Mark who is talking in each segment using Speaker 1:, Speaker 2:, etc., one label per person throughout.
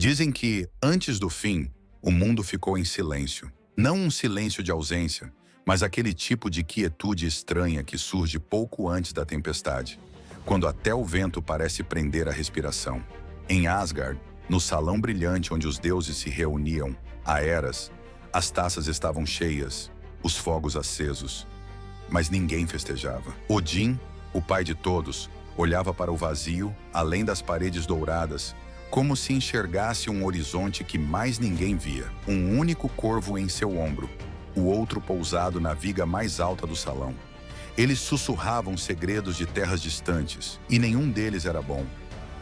Speaker 1: Dizem que, antes do fim, o mundo ficou em silêncio. Não um silêncio de ausência, mas aquele tipo de quietude estranha que surge pouco antes da tempestade, quando até o vento parece prender a respiração. Em Asgard, no salão brilhante onde os deuses se reuniam, há eras, as taças estavam cheias, os fogos acesos, mas ninguém festejava. Odin, o pai de todos, olhava para o vazio, além das paredes douradas, como se enxergasse um horizonte que mais ninguém via. Um único corvo em seu ombro, o outro pousado na viga mais alta do salão. Eles sussurravam segredos de terras distantes, e nenhum deles era bom.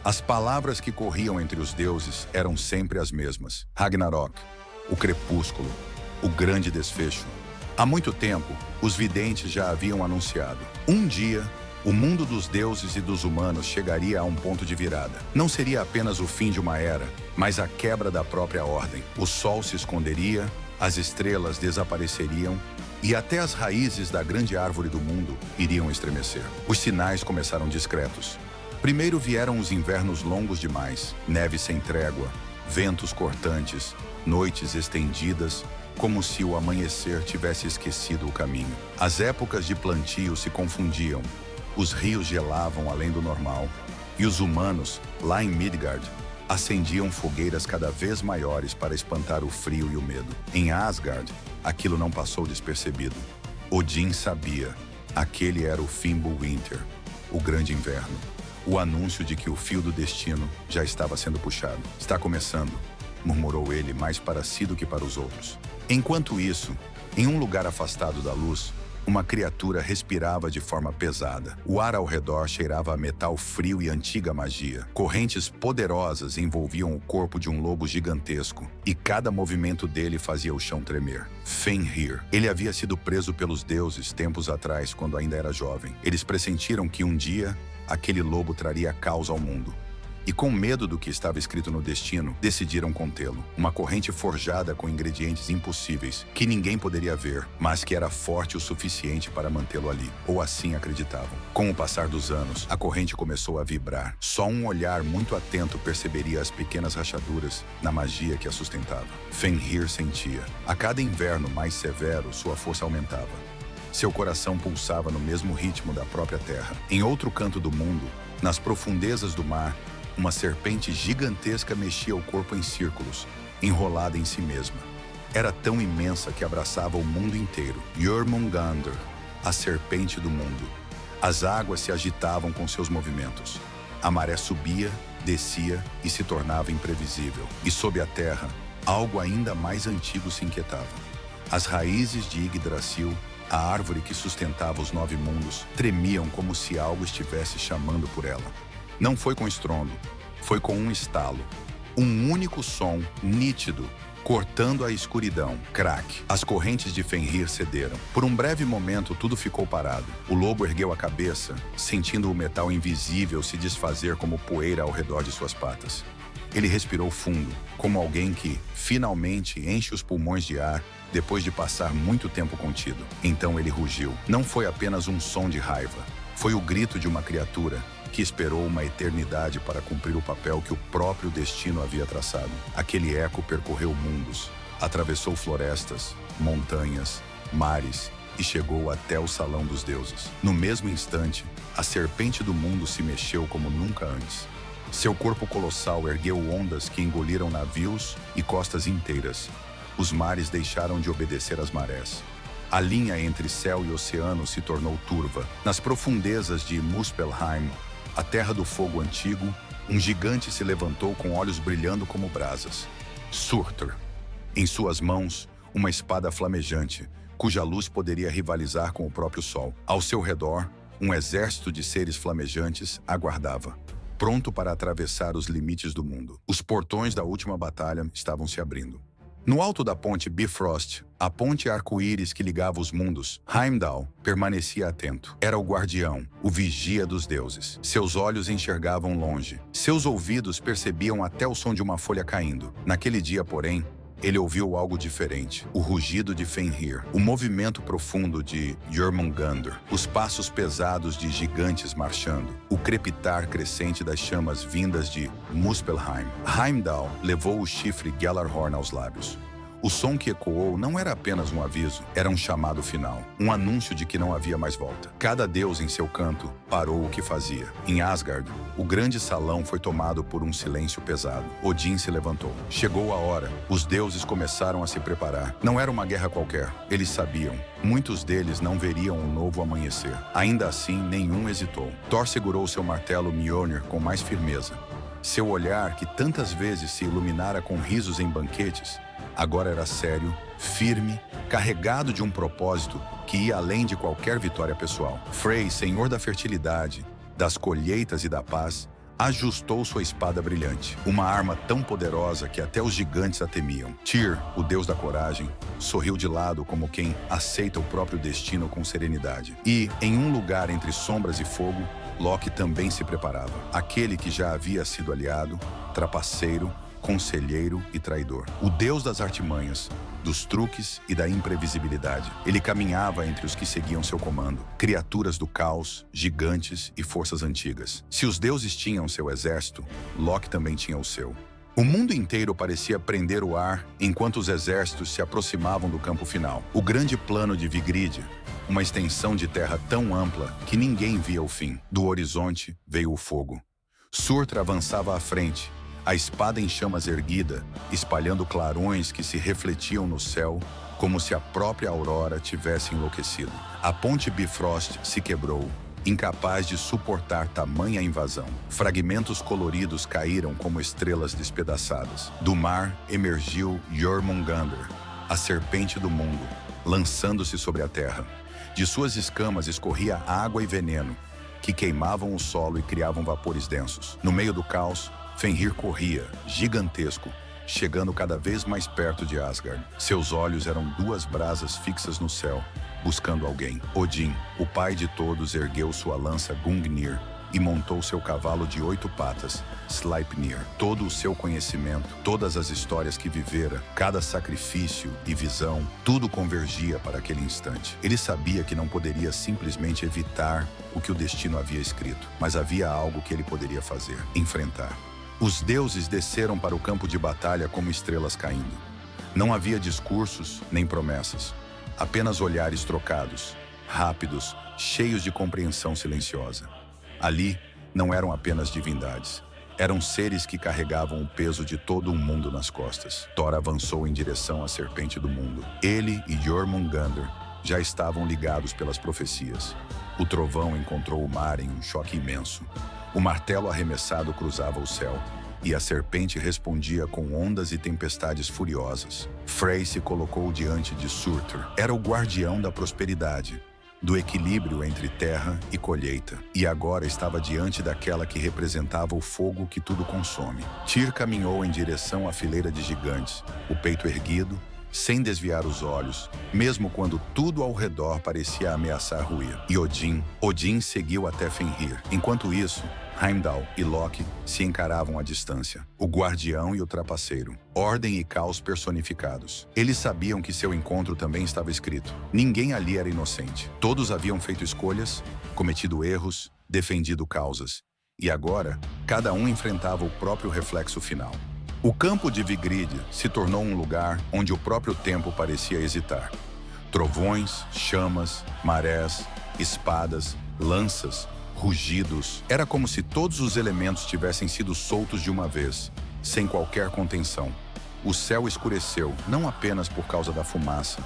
Speaker 1: As palavras que corriam entre os deuses eram sempre as mesmas. Ragnarok, o crepúsculo, o grande desfecho. Há muito tempo, os videntes já haviam anunciado. Um dia, o mundo dos deuses e dos humanos chegaria a um ponto de virada. Não seria apenas o fim de uma era, mas a quebra da própria ordem. O sol se esconderia, as estrelas desapareceriam e até as raízes da grande árvore do mundo iriam estremecer. Os sinais começaram discretos. Primeiro vieram os invernos longos demais, neve sem trégua, ventos cortantes, noites estendidas, como se o amanhecer tivesse esquecido o caminho. As épocas de plantio se confundiam. Os rios gelavam além do normal, e os humanos, lá em Midgard, acendiam fogueiras cada vez maiores para espantar o frio e o medo. Em Asgard, aquilo não passou despercebido. Odin sabia. Aquele era o Fimbulwinter, o grande inverno. O anúncio de que o fio do destino já estava sendo puxado. Está começando, murmurou ele mais para si do que para os outros. Enquanto isso, em um lugar afastado da luz, uma criatura respirava de forma pesada. O ar ao redor cheirava a metal frio e antiga magia. Correntes poderosas envolviam o corpo de um lobo gigantesco, e cada movimento dele fazia o chão tremer. Fenrir. Ele havia sido preso pelos deuses tempos atrás, quando ainda era jovem. Eles pressentiram que um dia, aquele lobo traria caos ao mundo. E com medo do que estava escrito no destino, decidiram contê-lo. Uma corrente forjada com ingredientes impossíveis, que ninguém poderia ver, mas que era forte o suficiente para mantê-lo ali. Ou assim acreditavam. Com o passar dos anos, a corrente começou a vibrar. Só um olhar muito atento perceberia as pequenas rachaduras na magia que a sustentava. Fenrir sentia. A cada inverno mais severo, sua força aumentava. Seu coração pulsava no mesmo ritmo da própria terra. Em outro canto do mundo, nas profundezas do mar, uma serpente gigantesca mexia o corpo em círculos, enrolada em si mesma. Era tão imensa que abraçava o mundo inteiro. Jormungandr, a serpente do mundo. As águas se agitavam com seus movimentos. A maré subia, descia e se tornava imprevisível. E sob a terra, algo ainda mais antigo se inquietava. As raízes de Yggdrasil, a árvore que sustentava os 9 mundos, tremiam como se algo estivesse chamando por ela. Não foi com estrondo, foi com um estalo. Um único som, nítido, cortando a escuridão. Crack. As correntes de Fenrir cederam. Por um breve momento, tudo ficou parado. O lobo ergueu a cabeça, sentindo o metal invisível se desfazer como poeira ao redor de suas patas. Ele respirou fundo, como alguém que, finalmente, enche os pulmões de ar depois de passar muito tempo contido. Então ele rugiu. Não foi apenas um som de raiva. Foi o grito de uma criatura que esperou uma eternidade para cumprir o papel que o próprio destino havia traçado. Aquele eco percorreu mundos, atravessou florestas, montanhas, mares e chegou até o salão dos deuses. No mesmo instante, a serpente do mundo se mexeu como nunca antes. Seu corpo colossal ergueu ondas que engoliram navios e costas inteiras. Os mares deixaram de obedecer às marés. A linha entre céu e oceano se tornou turva. Nas profundezas de Muspelheim, a terra do fogo antigo, um gigante se levantou com olhos brilhando como brasas. Surtur. Em suas mãos, uma espada flamejante, cuja luz poderia rivalizar com o próprio sol. Ao seu redor, um exército de seres flamejantes aguardava, pronto para atravessar os limites do mundo. Os portões da última batalha estavam se abrindo. No alto da ponte Bifrost, a ponte arco-íris que ligava os mundos, Heimdall permanecia atento. Era o guardião, o vigia dos deuses. Seus olhos enxergavam longe. Seus ouvidos percebiam até o som de uma folha caindo. Naquele dia, porém, ele ouviu algo diferente. O rugido de Fenrir, o movimento profundo de Jormungandr, os passos pesados de gigantes marchando, o crepitar crescente das chamas vindas de Muspelheim. Heimdall levou o chifre Gjallarhorn aos lábios. O som que ecoou não era apenas um aviso, era um chamado final, um anúncio de que não havia mais volta. Cada deus em seu canto parou o que fazia. Em Asgard, o grande salão foi tomado por um silêncio pesado. Odin se levantou. Chegou a hora. Os deuses começaram a se preparar. Não era uma guerra qualquer. Eles sabiam. Muitos deles não veriam um novo amanhecer. Ainda assim, nenhum hesitou. Thor segurou seu martelo Mjolnir com mais firmeza. Seu olhar, que tantas vezes se iluminara com risos em banquetes, agora era sério, firme, carregado de um propósito que ia além de qualquer vitória pessoal. Frey, senhor da fertilidade, das colheitas e da paz, ajustou sua espada brilhante, uma arma tão poderosa que até os gigantes a temiam. Tyr, o deus da coragem, sorriu de lado como quem aceita o próprio destino com serenidade. E, em um lugar entre sombras e fogo, Loki também se preparava. Aquele que já havia sido aliado, trapaceiro, conselheiro e traidor. O deus das artimanhas, dos truques e da imprevisibilidade. Ele caminhava entre os que seguiam seu comando, criaturas do caos, gigantes e forças antigas. Se os deuses tinham seu exército, Loki também tinha o seu. O mundo inteiro parecia prender o ar enquanto os exércitos se aproximavam do campo final. O grande plano de Vigrid, uma extensão de terra tão ampla que ninguém via o fim. Do horizonte veio o fogo. Surtr avançava à frente, a espada em chamas erguida, espalhando clarões que se refletiam no céu, como se a própria aurora tivesse enlouquecido. A ponte Bifrost se quebrou, incapaz de suportar tamanha invasão. Fragmentos coloridos caíram como estrelas despedaçadas. Do mar emergiu Jormungandr, a serpente do mundo, lançando-se sobre a terra. De suas escamas escorria água e veneno, que queimavam o solo e criavam vapores densos. No meio do caos, Fenrir corria, gigantesco, chegando cada vez mais perto de Asgard. Seus olhos eram duas brasas fixas no céu, buscando alguém. Odin, o pai de todos, ergueu sua lança Gungnir e montou seu cavalo de 8 patas, Sleipnir. Todo o seu conhecimento, todas as histórias que vivera, cada sacrifício e visão, tudo convergia para aquele instante. Ele sabia que não poderia simplesmente evitar o que o destino havia escrito, mas havia algo que ele poderia fazer: enfrentar. Os deuses desceram para o campo de batalha como estrelas caindo. Não havia discursos nem promessas, apenas olhares trocados, rápidos, cheios de compreensão silenciosa. Ali, não eram apenas divindades. Eram seres que carregavam o peso de todo um mundo nas costas. Thor avançou em direção à serpente do mundo. Ele e Jormungandr já estavam ligados pelas profecias. O trovão encontrou o mar em um choque imenso. O martelo arremessado cruzava o céu, e a serpente respondia com ondas e tempestades furiosas. Frey se colocou diante de Surtr. Era o guardião da prosperidade, do equilíbrio entre terra e colheita, e agora estava diante daquela que representava o fogo que tudo consome. Tyr caminhou em direção à fileira de gigantes, o peito erguido, sem desviar os olhos, mesmo quando tudo ao redor parecia ameaçar ruir. E Odin seguiu até Fenrir. Enquanto isso, Heimdall e Loki se encaravam à distância, o guardião e o trapaceiro, ordem e caos personificados. Eles sabiam que seu encontro também estava escrito. Ninguém ali era inocente. Todos haviam feito escolhas, cometido erros, defendido causas. E agora, cada um enfrentava o próprio reflexo final. O campo de Vigrid se tornou um lugar onde o próprio tempo parecia hesitar. Trovões, chamas, marés, espadas, lanças, rugidos. Era como se todos os elementos tivessem sido soltos de uma vez, sem qualquer contenção. O céu escureceu, não apenas por causa da fumaça,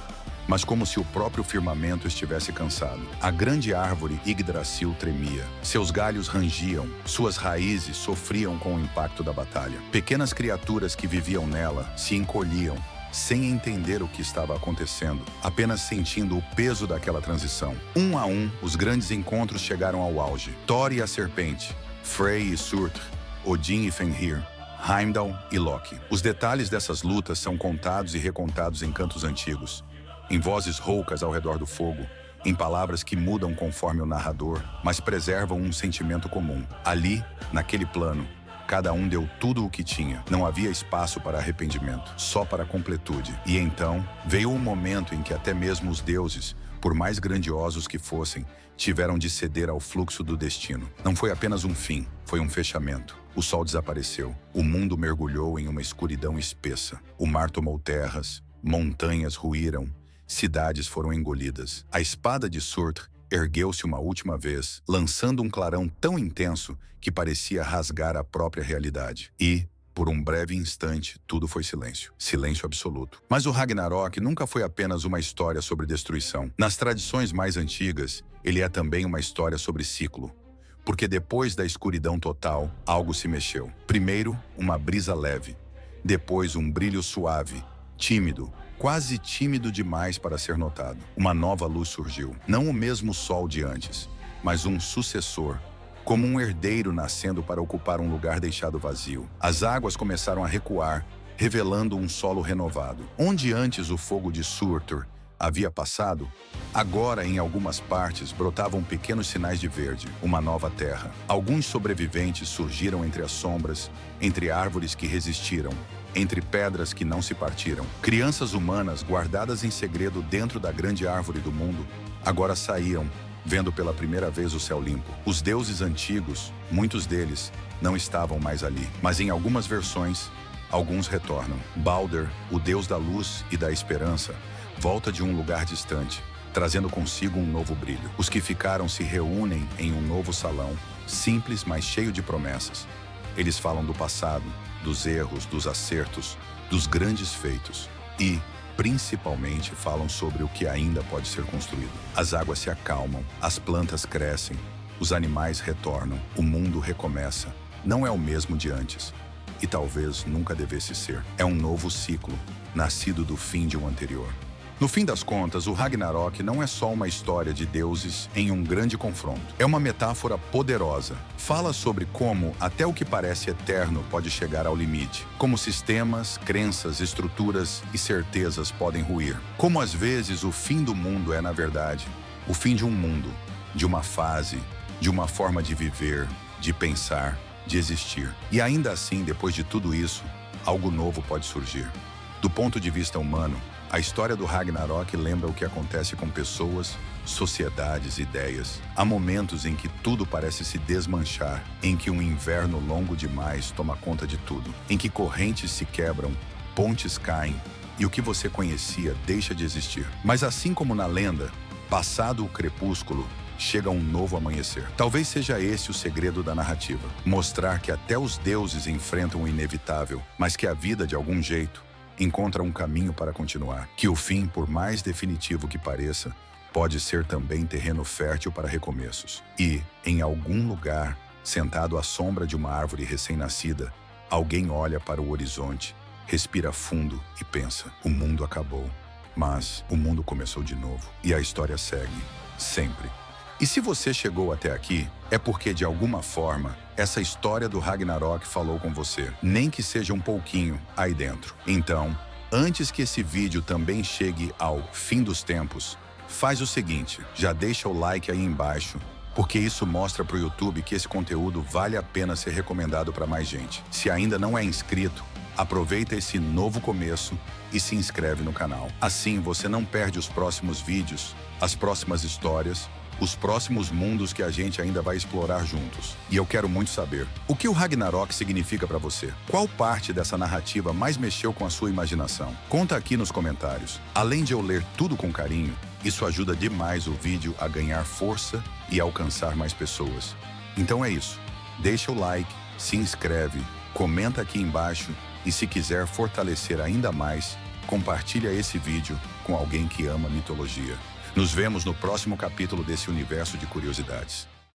Speaker 1: mas como se o próprio firmamento estivesse cansado. A grande árvore Yggdrasil tremia. Seus galhos rangiam, suas raízes sofriam com o impacto da batalha. Pequenas criaturas que viviam nela se encolhiam, sem entender o que estava acontecendo, apenas sentindo o peso daquela transição. Um a um, os grandes encontros chegaram ao auge. Thor e a serpente, Frey e Surtr, Odin e Fenrir, Heimdall e Loki. Os detalhes dessas lutas são contados e recontados em cantos antigos, em vozes roucas ao redor do fogo, em palavras que mudam conforme o narrador, mas preservam um sentimento comum. Ali, naquele plano, Cada um deu tudo o que tinha. Não havia espaço para arrependimento, só para completude. E então veio um momento em que até mesmo os deuses, por mais grandiosos que fossem, tiveram de ceder ao fluxo do destino. Não foi apenas um fim, foi um fechamento. O sol desapareceu. O mundo mergulhou em uma escuridão espessa. O mar tomou terras, montanhas ruíram, cidades foram engolidas. A espada de Surtr ergueu-se uma última vez, lançando um clarão tão intenso que parecia rasgar a própria realidade. E, por um breve instante, tudo foi silêncio. Silêncio absoluto. Mas o Ragnarok nunca foi apenas uma história sobre destruição. Nas tradições mais antigas, ele é também uma história sobre ciclo. Porque depois da escuridão total, algo se mexeu. Primeiro, uma brisa leve. Depois, um brilho suave, tímido, quase tímido demais para ser notado. Uma nova luz surgiu. Não o mesmo sol de antes, mas um sucessor, como um herdeiro nascendo para ocupar um lugar deixado vazio. As águas começaram a recuar, revelando um solo renovado. Onde antes o fogo de Surtr havia passado, agora em algumas partes brotavam pequenos sinais de verde, uma nova terra. Alguns sobreviventes surgiram entre as sombras, entre árvores que resistiram, entre pedras que não se partiram. Crianças humanas guardadas em segredo dentro da grande árvore do mundo, agora saíam, vendo pela primeira vez o céu limpo. Os deuses antigos, muitos deles, não estavam mais ali. Mas em algumas versões, alguns retornam. Balder, o deus da luz e da esperança, volta de um lugar distante, trazendo consigo um novo brilho. Os que ficaram se reúnem em um novo salão, simples, mas cheio de promessas. Eles falam do passado, dos erros, dos acertos, dos grandes feitos e, principalmente, falam sobre o que ainda pode ser construído. As águas se acalmam, as plantas crescem, os animais retornam, o mundo recomeça. Não é o mesmo de antes e talvez nunca devesse ser. É um novo ciclo, nascido do fim de um anterior. No fim das contas, o Ragnarok não é só uma história de deuses em um grande confronto. É uma metáfora poderosa. Fala sobre como até o que parece eterno pode chegar ao limite. Como sistemas, crenças, estruturas e certezas podem ruir. Como às vezes o fim do mundo é, na verdade, o fim de um mundo, de uma fase, de uma forma de viver, de pensar, de existir. E ainda assim, depois de tudo isso, algo novo pode surgir. Do ponto de vista humano, a história do Ragnarok lembra o que acontece com pessoas, sociedades, ideias. Há momentos em que tudo parece se desmanchar, em que um inverno longo demais toma conta de tudo, em que correntes se quebram, pontes caem e o que você conhecia deixa de existir. Mas assim como na lenda, passado o crepúsculo, chega um novo amanhecer. Talvez seja esse o segredo da narrativa. Mostrar que até os deuses enfrentam o inevitável, mas que a vida, de algum jeito, encontra um caminho para continuar. Que o fim, por mais definitivo que pareça, pode ser também terreno fértil para recomeços. E, em algum lugar, sentado à sombra de uma árvore recém-nascida, alguém olha para o horizonte, respira fundo e pensa: o mundo acabou, mas o mundo começou de novo. E a história segue, sempre. E se você chegou até aqui, é porque, de alguma forma, essa história do Ragnarok falou com você, nem que seja um pouquinho aí dentro. Então, antes que esse vídeo também chegue ao fim dos tempos, faz o seguinte, já deixa o like aí embaixo, porque isso mostra para o YouTube que esse conteúdo vale a pena ser recomendado para mais gente. Se ainda não é inscrito, aproveita esse novo começo e se inscreve no canal. Assim você não perde os próximos vídeos, as próximas histórias, os próximos mundos que a gente ainda vai explorar juntos. E eu quero muito saber, o que o Ragnarok significa para você? Qual parte dessa narrativa mais mexeu com a sua imaginação? Conta aqui nos comentários. Além de eu ler tudo com carinho, isso ajuda demais o vídeo a ganhar força e alcançar mais pessoas. Então é isso. Deixa o like, se inscreve, comenta aqui embaixo e se quiser fortalecer ainda mais, compartilha esse vídeo com alguém que ama mitologia. Nos vemos no próximo capítulo desse universo de curiosidades.